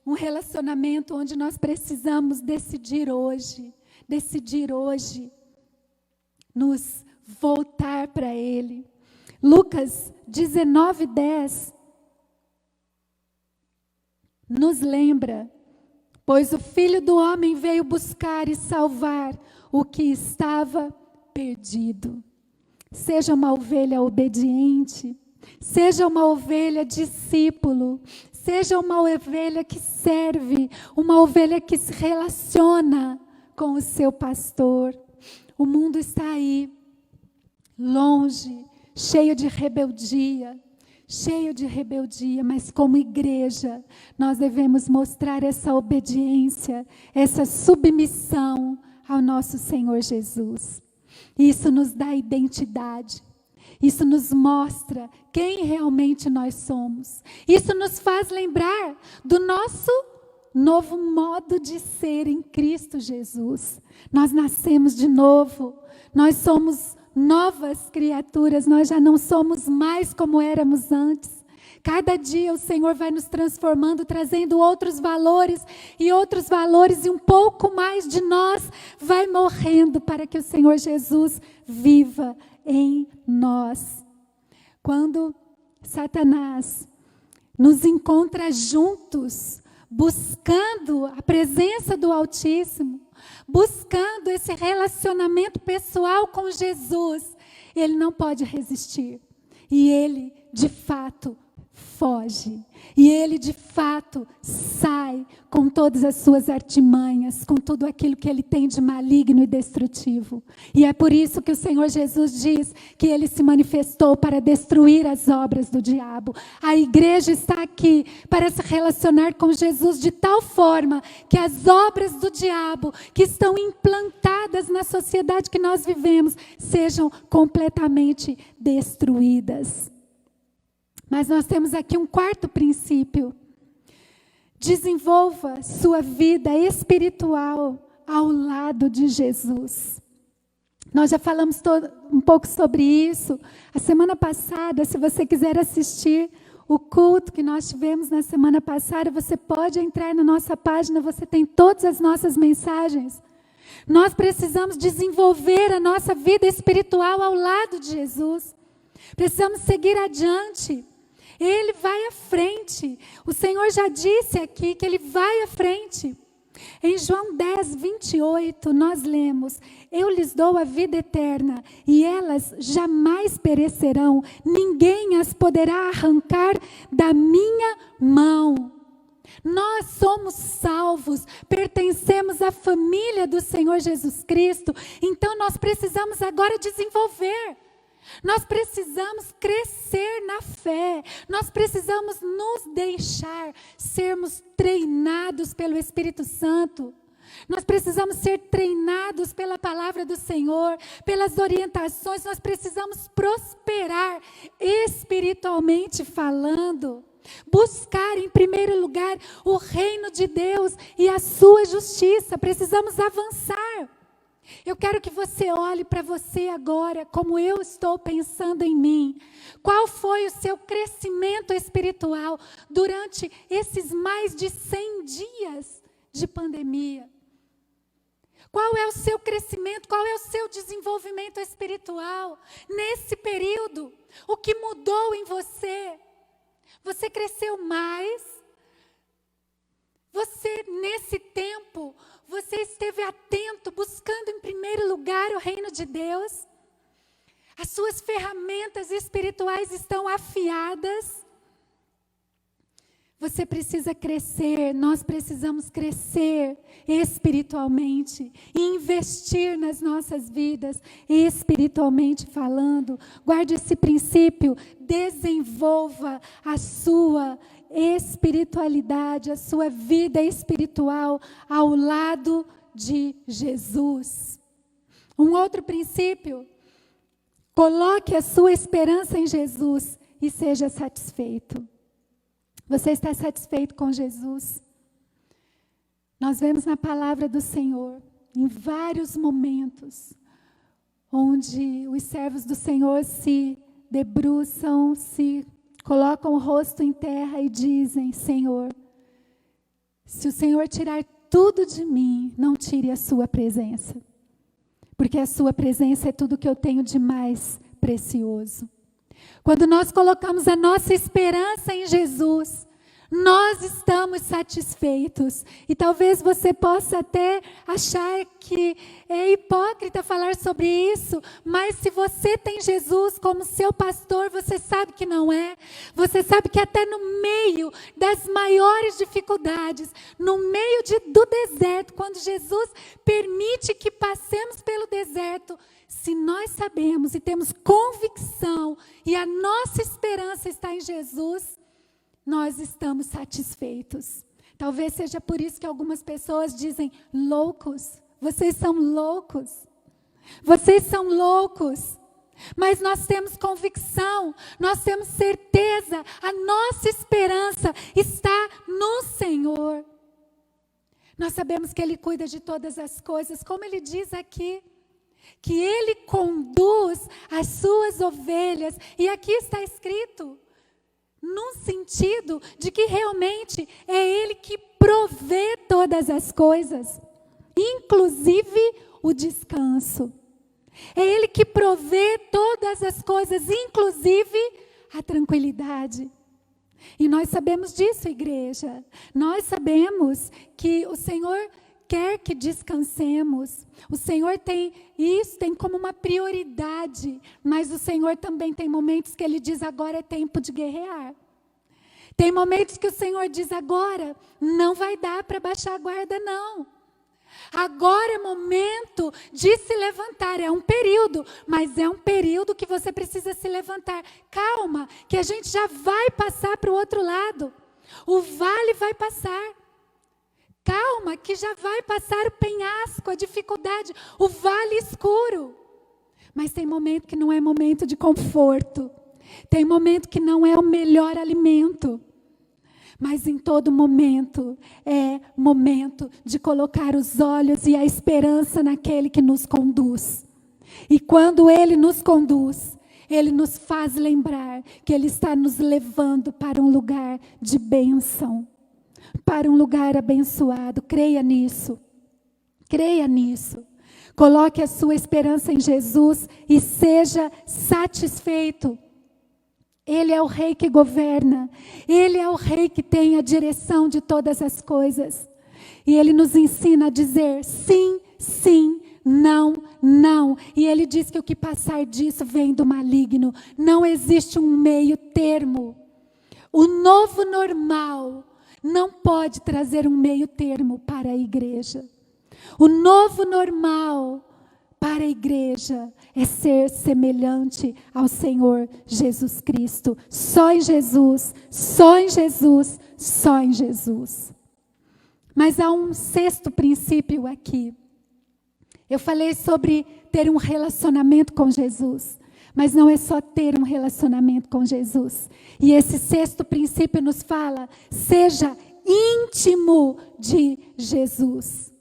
Um relacionamento onde nós precisamos decidir hoje, nos voltar para Ele. Lucas 19:10 nos lembra: pois o Filho do Homem veio buscar e salvar o que estava perdido. Seja uma ovelha obediente, seja uma ovelha discípulo, seja uma ovelha que serve, uma ovelha que se relaciona com o seu pastor. O mundo está aí, longe, cheio de rebeldia, mas como igreja, nós devemos mostrar essa obediência, essa submissão ao nosso Senhor Jesus. Isso nos dá identidade. Isso nos mostra quem realmente nós somos. Isso nos faz lembrar do nosso novo modo de ser em Cristo Jesus. Nós nascemos de novo. Nós somos novas criaturas. Nós já não somos mais como éramos antes. Cada dia o Senhor vai nos transformando, trazendo outros valores, e um pouco mais de nós vai morrendo para que o Senhor Jesus viva em nós. Quando Satanás nos encontra juntos, buscando a presença do Altíssimo, buscando esse relacionamento pessoal com Jesus, ele não pode resistir. E ele, de fato, foge. E ele, de fato, sai com todas as suas artimanhas, com tudo aquilo que ele tem de maligno e destrutivo. E é por isso que o Senhor Jesus diz que ele se manifestou para destruir as obras do diabo. A igreja está aqui para se relacionar com Jesus de tal forma que as obras do diabo que estão implantadas na sociedade que nós vivemos sejam completamente destruídas. Mas nós temos aqui um quarto princípio. Desenvolva sua vida espiritual ao lado de Jesus. Nós já falamos um pouco sobre isso. A semana passada, se você quiser assistir o culto que nós tivemos na semana passada, você pode entrar na nossa página, você tem todas as nossas mensagens. Nós precisamos desenvolver a nossa vida espiritual ao lado de Jesus. Precisamos seguir adiante. Ele vai à frente. O Senhor já disse aqui que Ele vai à frente. Em João 10:28, nós lemos: eu lhes dou a vida eterna, e elas jamais perecerão. Ninguém as poderá arrancar da minha mão. Nós somos salvos, pertencemos à família do Senhor Jesus Cristo. Então nós precisamos agora desenvolver. Nós precisamos crescer na fé. Nós precisamos nos deixar sermos treinados pelo Espírito Santo. Nós precisamos ser treinados pela palavra do Senhor, pelas orientações. Nós precisamos prosperar espiritualmente falando. Buscar em primeiro lugar o reino de Deus e a sua justiça. Precisamos avançar. Eu quero que você olhe para você agora, como eu estou pensando em mim. Qual foi o seu crescimento espiritual durante esses mais de 100 dias de pandemia? Qual é o seu crescimento, qual é o seu desenvolvimento espiritual nesse período? O que mudou em você? Você cresceu mais? Você, nesse tempo, você esteve atento, buscando em primeiro lugar o reino de Deus? As suas ferramentas espirituais estão afiadas? Você precisa crescer, nós precisamos crescer espiritualmente e investir nas nossas vidas, espiritualmente falando. Guarde esse princípio, desenvolva a sua espiritualidade, a sua vida espiritual ao lado de Jesus. Um outro princípio, coloque a sua esperança em Jesus e seja satisfeito. Você está satisfeito com Jesus? Nós vemos na palavra do Senhor, em vários momentos, onde os servos do Senhor se debruçam, se colocam o rosto em terra e dizem: Senhor, se o Senhor tirar tudo de mim, não tire a sua presença, porque a sua presença é tudo que eu tenho de mais precioso. Quando nós colocamos a nossa esperança em Jesus, nós estamos satisfeitos. E talvez você possa até achar que é hipócrita falar sobre isso, mas se você tem Jesus como seu pastor, você sabe que não é. Você sabe que até no meio das maiores dificuldades, no meio do deserto, quando Jesus permite que passemos pelo deserto, se nós sabemos e temos convicção e a nossa esperança está em Jesus, nós estamos satisfeitos. Talvez seja por isso que algumas pessoas dizem: loucos, vocês são loucos. Vocês são loucos. Mas nós temos convicção, nós temos certeza, a nossa esperança está no Senhor. Nós sabemos que Ele cuida de todas as coisas, como Ele diz aqui, que Ele conduz as suas ovelhas, e aqui está escrito, num sentido de que realmente é Ele que provê todas as coisas, inclusive o descanso. É Ele que provê todas as coisas, inclusive a tranquilidade. E nós sabemos disso, igreja. Nós sabemos que o Senhor quer que descansemos. O Senhor tem isso, tem como uma prioridade. Mas o Senhor também tem momentos que Ele diz: agora é tempo de guerrear. Tem momentos que o Senhor diz: agora não vai dar para baixar a guarda, não. Agora é momento de se levantar. É um período, mas é um período que você precisa se levantar. Calma, que a gente já vai passar para o outro lado. O vale vai passar. Calma, que já vai passar o penhasco, a dificuldade, o vale escuro. Mas tem momento que não é momento de conforto. Tem momento que não é o melhor alimento. Mas em todo momento é momento de colocar os olhos e a esperança naquele que nos conduz. E quando Ele nos conduz, Ele nos faz lembrar que Ele está nos levando para um lugar de bênção, para um lugar abençoado. Creia nisso. Creia nisso. Coloque a sua esperança em Jesus e seja satisfeito. Ele é o Rei que governa. Ele é o Rei que tem a direção de todas as coisas. E Ele nos ensina a dizer sim, sim, não, não. E Ele diz que o que passar disso vem do maligno. Não existe um meio termo. O novo normal não pode trazer um meio termo para a igreja. O novo normal para a igreja é ser semelhante ao Senhor Jesus Cristo. Só em Jesus, só em Jesus, só em Jesus. Mas há um sexto princípio aqui. Eu falei sobre ter um relacionamento com Jesus. Mas não é só ter um relacionamento com Jesus. E esse sexto princípio nos fala: seja íntimo de Jesus.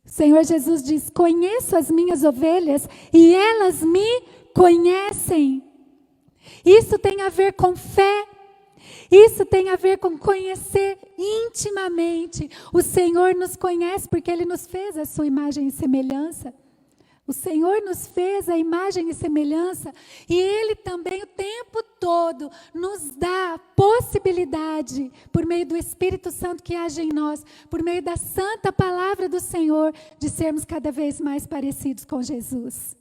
O Senhor Jesus diz: conheço as minhas ovelhas e elas me conhecem. Isso tem a ver com fé. Isso tem a ver com conhecer intimamente. O Senhor nos conhece porque Ele nos fez a sua imagem e semelhança. O Senhor nos fez a imagem e semelhança. E Ele também o tempo todo nos dá a possibilidade, por meio do Espírito Santo que age em nós, por meio da santa palavra do Senhor, de sermos cada vez mais parecidos com Jesus.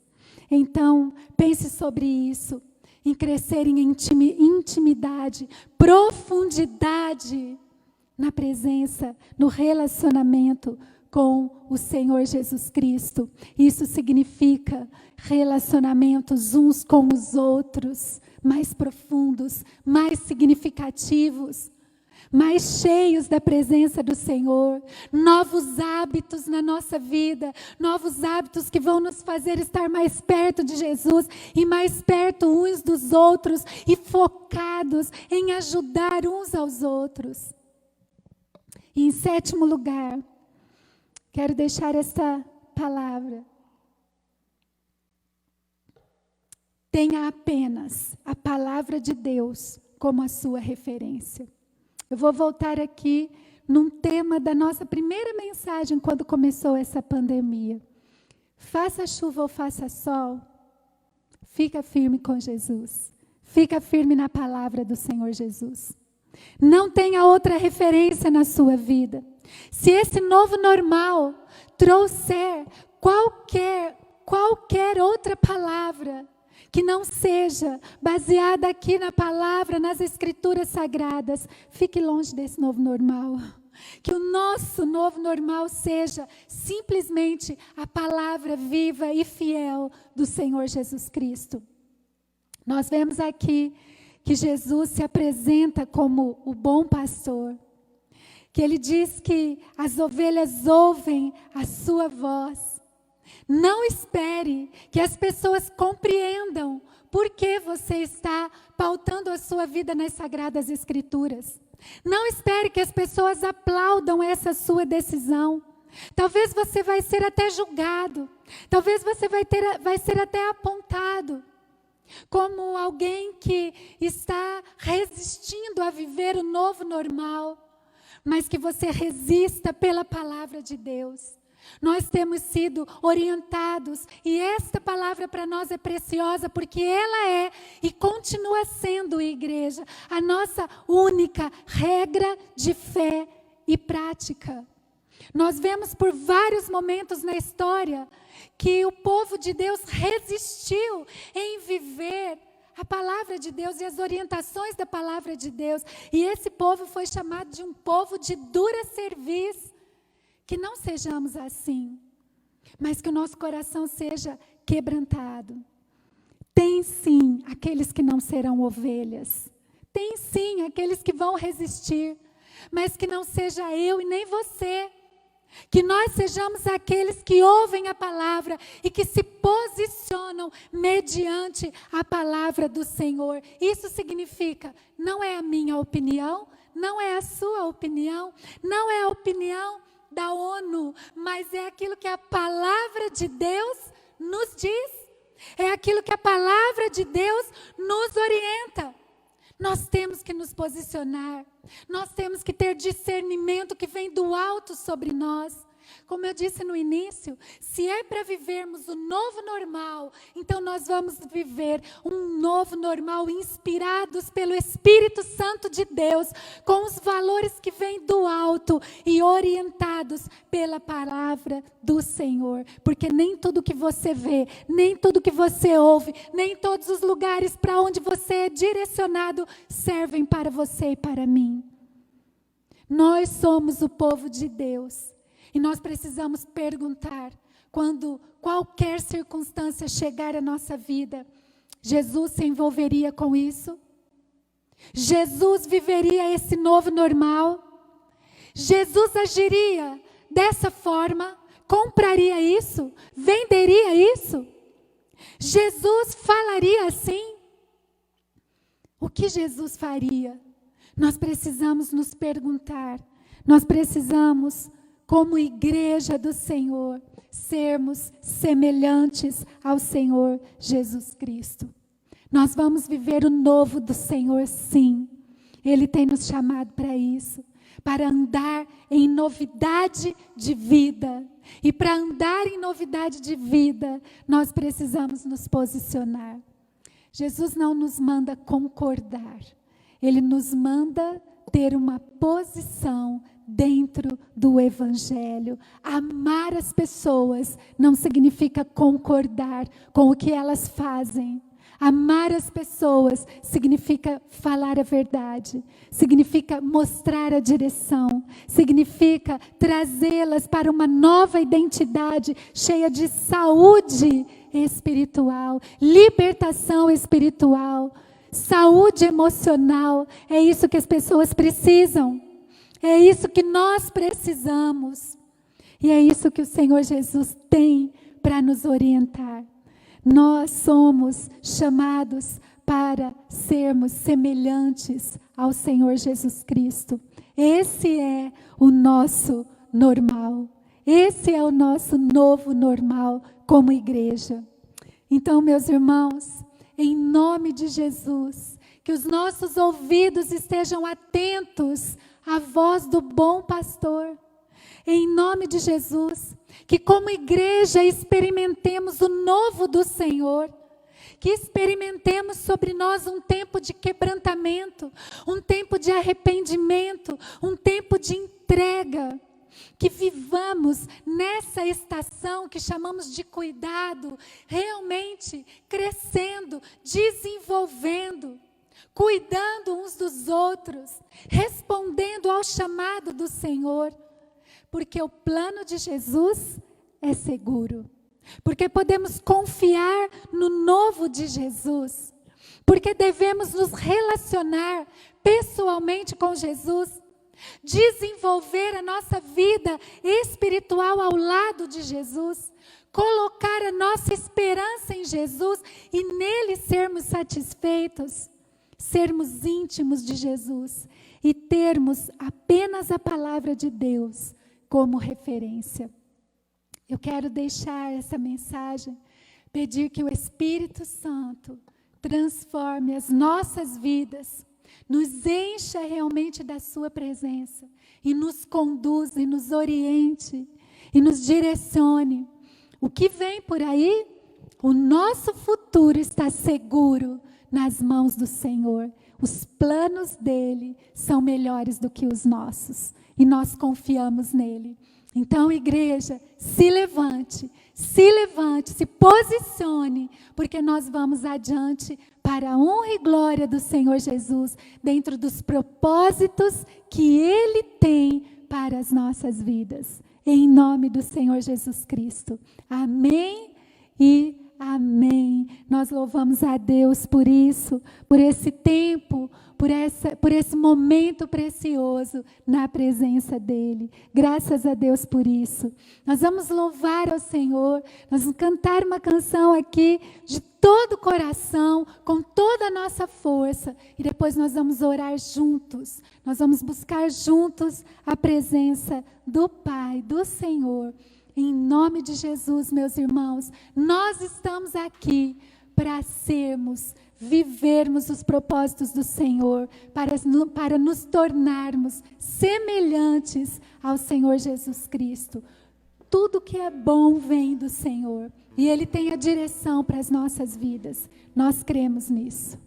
Então, pense sobre isso, em crescer em intimidade, profundidade na presença, no relacionamento com o Senhor Jesus Cristo. Isso significa relacionamentos uns com os outros, mais profundos, mais significativos, mais cheios da presença do Senhor, novos hábitos na nossa vida, novos hábitos que vão nos fazer estar mais perto de Jesus e mais perto uns dos outros e focados em ajudar uns aos outros. E em 7º lugar, quero deixar esta palavra. Tenha apenas a palavra de Deus como a sua referência. Eu vou voltar aqui num tema da nossa primeira mensagem quando começou essa pandemia. Faça chuva ou faça sol, fica firme com Jesus. Fica firme na palavra do Senhor Jesus. Não tenha outra referência na sua vida. Se esse novo normal trouxer qualquer outra palavra que não seja baseada aqui na palavra, nas escrituras sagradas, fique longe desse novo normal. Que o nosso novo normal seja simplesmente a palavra viva e fiel do Senhor Jesus Cristo. Nós vemos aqui que Jesus se apresenta como o bom pastor, que ele diz que as ovelhas ouvem a sua voz. Não espere que as pessoas compreendam por que você está pautando a sua vida nas Sagradas Escrituras. Não espere que as pessoas aplaudam essa sua decisão. Talvez você vai ser até julgado. Talvez você vai ser até apontado como alguém que está resistindo a viver o novo normal, mas que você resista pela palavra de Deus. Nós temos sido orientados e esta palavra para nós é preciosa porque ela é e continua sendo, igreja, a nossa única regra de fé e prática. Nós vemos por vários momentos na história que o povo de Deus resistiu em viver a palavra de Deus e as orientações da palavra de Deus. E esse povo foi chamado de um povo de dura cerviz. Que não sejamos assim, mas que o nosso coração seja quebrantado. Tem sim aqueles que não serão ovelhas. Tem sim aqueles que vão resistir, mas que não seja eu e nem você. Que nós sejamos aqueles que ouvem a palavra e que se posicionam mediante a palavra do Senhor. Isso significa, não é a minha opinião, não é a sua opinião, não é a opinião da ONU, mas é aquilo que a palavra de Deus nos diz. É aquilo que a palavra de Deus nos orienta. Nós temos que nos posicionar. Nós temos que ter discernimento que vem do alto sobre nós. Como eu disse no início, se é para vivermos o novo normal, então nós vamos viver um novo normal inspirados pelo Espírito Santo de Deus, com os valores que vêm do alto e orientados pela palavra do Senhor. Porque nem tudo que você vê, nem tudo que você ouve, nem todos os lugares para onde você é direcionado servem para você e para mim. Nós somos o povo de Deus. E nós precisamos perguntar, quando qualquer circunstância chegar à nossa vida, Jesus se envolveria com isso? Jesus viveria esse novo normal? Jesus agiria dessa forma? Compraria isso? Venderia isso? Jesus falaria assim? O que Jesus faria? Nós precisamos nos perguntar, nós precisamos, como igreja do Senhor, sermos semelhantes ao Senhor Jesus Cristo. Nós vamos viver o novo do Senhor, sim. Ele tem nos chamado para isso, para andar em novidade de vida. E para andar em novidade de vida, nós precisamos nos posicionar. Jesus não nos manda concordar, Ele nos manda ter uma posição dentro do Evangelho. Amar as pessoas não significa concordar com o que elas fazem. Amar as pessoas significa falar a verdade, significa mostrar a direção, significa trazê-las para uma nova identidade cheia de saúde espiritual, libertação espiritual, saúde emocional. É isso que as pessoas precisam, é isso que nós precisamos, e é isso que o Senhor Jesus tem para nos orientar. Nós somos chamados para sermos semelhantes ao Senhor Jesus Cristo. Esse é o nosso normal. Esse é o nosso novo normal como igreja. Então, meus irmãos, em nome de Jesus, que os nossos ouvidos estejam atentos à voz do bom pastor. Em nome de Jesus, que como igreja experimentemos o novo do Senhor, que experimentemos sobre nós um tempo de quebrantamento, um tempo de arrependimento, um tempo de entrega, que vivamos nessa estação que chamamos de cuidado, realmente crescendo, desenvolvendo, cuidando uns dos outros, respondendo ao chamado do Senhor. Porque o plano de Jesus é seguro. Porque podemos confiar no novo de Jesus. Porque devemos nos relacionar pessoalmente com Jesus. Desenvolver a nossa vida espiritual ao lado de Jesus. Colocar a nossa esperança em Jesus e nele sermos satisfeitos. Sermos íntimos de Jesus e termos apenas a palavra de Deus como referência. Eu quero deixar essa mensagem, pedir que o Espírito Santo transforme as nossas vidas, nos encha realmente da sua presença e nos conduza e nos oriente e nos direcione. O que vem por aí, o nosso futuro está seguro nas mãos do Senhor. Os planos dele são melhores do que os nossos. E nós confiamos nele. Então, igreja, se levante, se posicione, porque nós vamos adiante para a honra e glória do Senhor Jesus, dentro dos propósitos que ele tem para as nossas vidas. Em nome do Senhor Jesus Cristo. Amém e amém. Nós louvamos a Deus por isso, por esse tempo, por esse momento precioso na presença dEle. Graças a Deus por isso. Nós vamos louvar ao Senhor, nós vamos cantar uma canção aqui de todo o coração, com toda a nossa força, e depois nós vamos orar juntos, nós vamos buscar juntos a presença do Pai, do Senhor. Em nome de Jesus, meus irmãos, nós estamos aqui para vivermos os propósitos do Senhor, para nos tornarmos semelhantes ao Senhor Jesus Cristo. Tudo que é bom vem do Senhor, e Ele tem a direção para as nossas vidas. Nós cremos nisso.